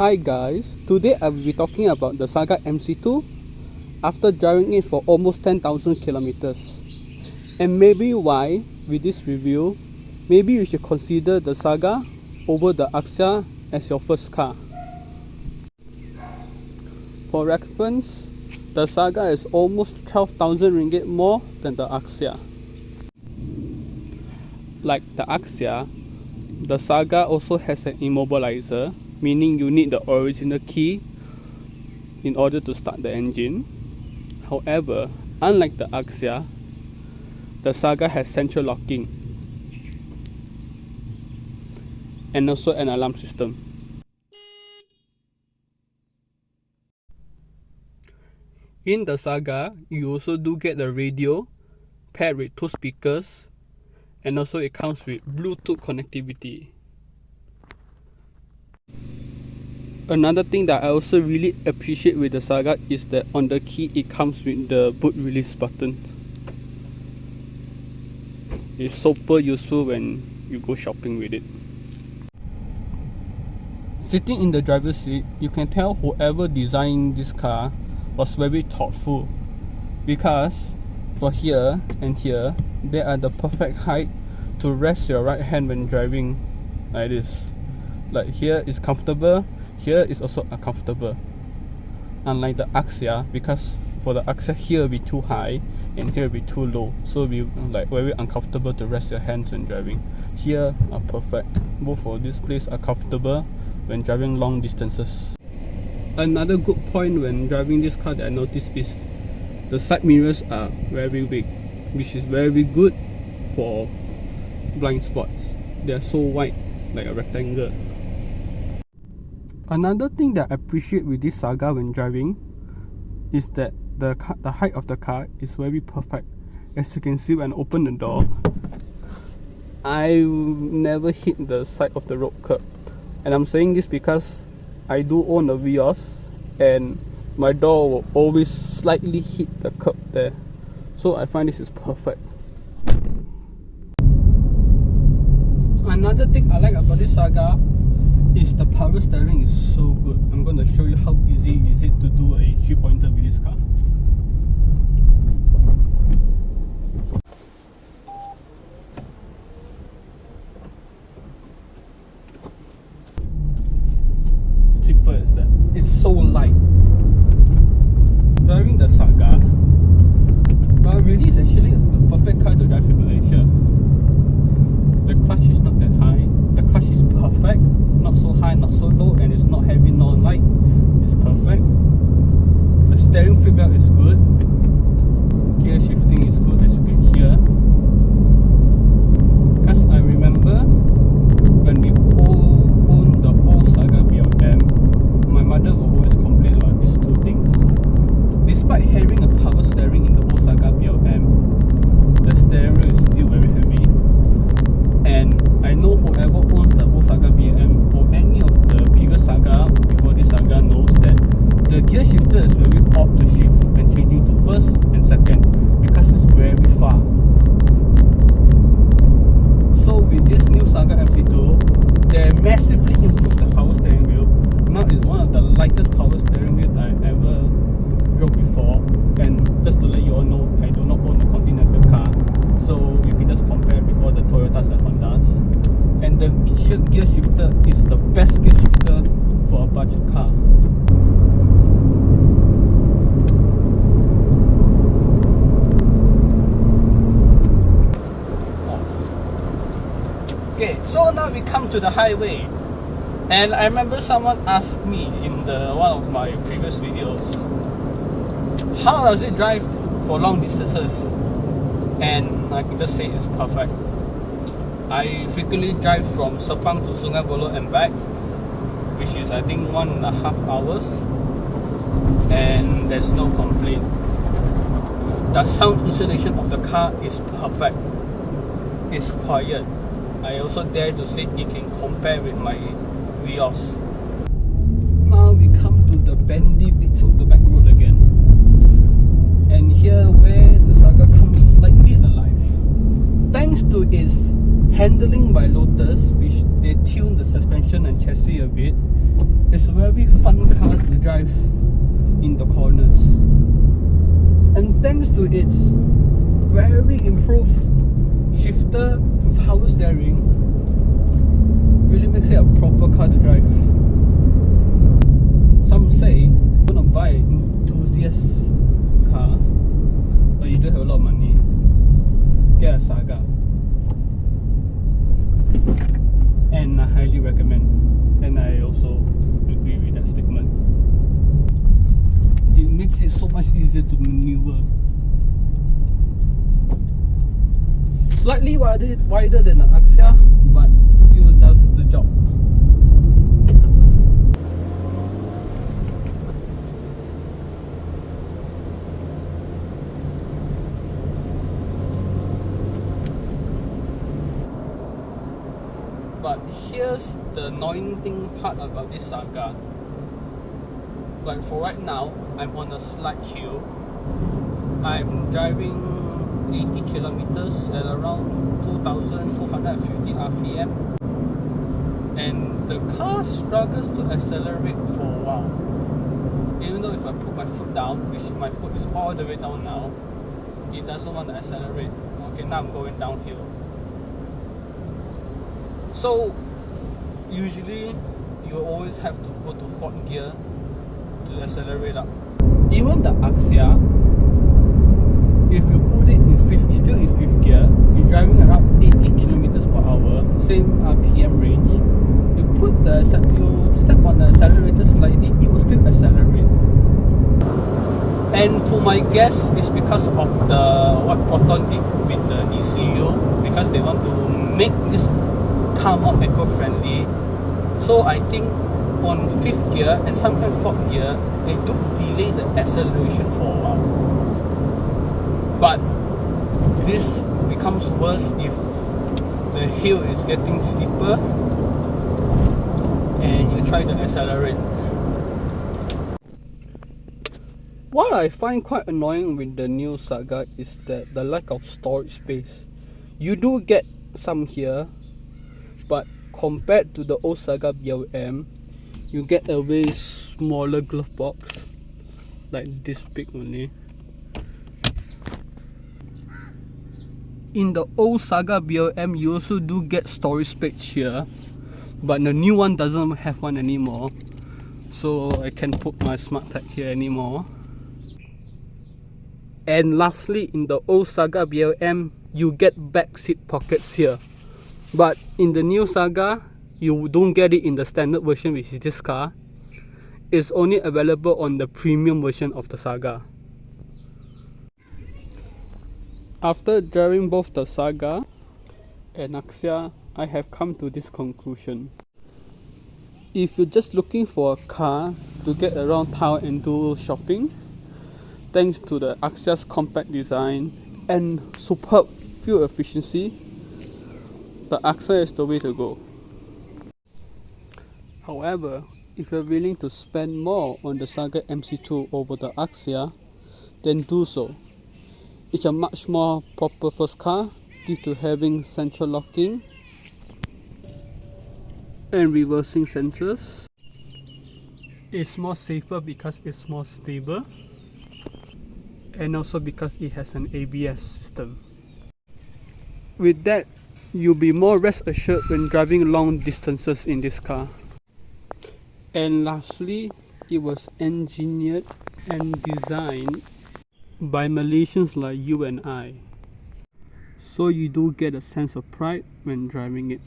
Hi guys, today I will be talking about the Saga MC2 after driving it for almost 10,000 kilometers. And maybe why, with this review, maybe you should consider the Saga over the Axia as your first car. For reference, the Saga is almost 12,000 ringgit more than the Axia. Like the Axia, the Saga also has an immobilizer, meaning you need the original key in order to start the engine. However, unlike the Axia, the Saga has central locking and also an alarm system. In the Saga, you also do get a radio paired with 2 speakers, and also it comes with Bluetooth connectivity. Another thing that I also really appreciate with the Saga is that on the key it comes with the boot release button. It's super useful when you go shopping with it. Sitting in the driver's seat, you can tell whoever designed this car was very thoughtful, because for here and here, they are the perfect height to rest your right hand when driving like this. Like here is comfortable, here is also uncomfortable. Unlike the Axia, because for the Axia here will be too high and here will be too low, so it'll be like very uncomfortable to rest your hands when driving. Here are perfect. Both of these places are comfortable when driving long distances. Another good point when driving this car that I noticed is the side mirrors are very big, which is very good for blind spots. They are so wide, like a rectangle. Another thing that I appreciate with this Saga when driving is that the height of the car is very perfect. As you can see when I open the door, I never hit the side of the road curb. And I'm saying this because I do own a Vios and my door will always slightly hit the curb there. So I find this is perfect. Another thing I like about this Saga is the power steering is so good. I'm going to show you how easy is it to do a 3-pointer with this car. Simple as that. It's so light. Driving the Saga, but really it's actually the perfect car to drive in Malaysia. The clutch is not that high. The clutch is perfect. Not so high, not so low, and it's not heavy, not light. It's perfect. The steering feedback is good. Gear shifting is good, as you can hear. Because I remember when we all owned the old Saga BLM, my mother would always complain about these two things. Despite having a power steering in the old Saga BLM, the steering wheel is still very heavy. And I know whoever owns the old Saga BLM or any of the previous Saga before this Saga knows that the gear shifter is very odd to shift when changing to first and second, because it's very far. So with this new Saga MC2, they massively improved the power steering wheel. Now it's one of the lightest power steering wheel that I ever drove before. And just to let you all know, I do not own a Continental car, so you can just compare with all the Toyotas and Hondas. And the gear shifter is the best gear shifter for a budget car. Okay, so now we come to the highway. And I remember someone asked me in one of my previous videos, how does it drive for long distances? And I can just say it's perfect. I frequently drive from Sepang to Sg.Buloh and back, which is I think 1.5 hours, and there's no complaint. The sound insulation of the car is perfect. It's quiet. I also dare to say it can compare with my Vios. Now we come to the bendy bits of the back road again, and here where the Saga comes slightly alive, thanks to its handling by Lotus, which they tuned the suspension and chassis a bit, It's a very fun car to drive in the corners. And thanks to its very improved shifter and power steering, really makes it a proper car to drive. Some say gonna buy an enthusiast car, but you don't have a lot of money, get a Saga. And I highly recommend, and I also agree with that statement. It makes it so much easier to maneuver. Slightly wider than the Axia, but still does the job. But here's the annoying thing part about this Saga. Like for right now, I'm on a slight hill. I'm driving 80 kilometers at around 2,250 RPM, and the car struggles to accelerate for a while. Even though if I put my foot down, which my foot is all the way down now, it doesn't want to accelerate. Okay, now I'm going downhill. So usually you always have to go to 4th gear to accelerate up. Even the Axia, if you put it in still in 5th gear, you're driving around 80 kilometers per hour, same RPM range. You step on the accelerator slightly, it will still accelerate. And to my guess, it's because of what Proton did with the ECU, because they want to make this car more eco-friendly. So I think on 5th gear and sometimes 4th gear, they do delay the acceleration for a while. But this becomes worse if the hill is getting steeper and you try to accelerate. What I find quite annoying with the new Saga is that the lack of storage space. You do get some here, but compared to the old Saga BLM, you get a way smaller glove box, like this big only. In the old Saga BLM, you also do get storage space here, but the new one doesn't have one anymore, so I can't put my smart tag here anymore. And lastly, in the old Saga BLM, you get back seat pockets here, but in the new Saga, you don't get it in the standard version, which is this car. It's only available on the premium version of the Saga. After driving both the Saga and Axia, I have come to this conclusion. If you're just looking for a car to get around town and do shopping, thanks to the Axia's compact design and superb fuel efficiency, the Axia is the way to go. However, if you're willing to spend more on the Saga MC2 over the Axia, then do so. It's a much more proper first car due to having central locking and reversing sensors. It's more safer because it's more stable, and also because it has an ABS system. With that, you'll be more rest assured when driving long distances in this car. And lastly, it was engineered and designed by Malaysians like you and I, so you do get a sense of pride when driving it.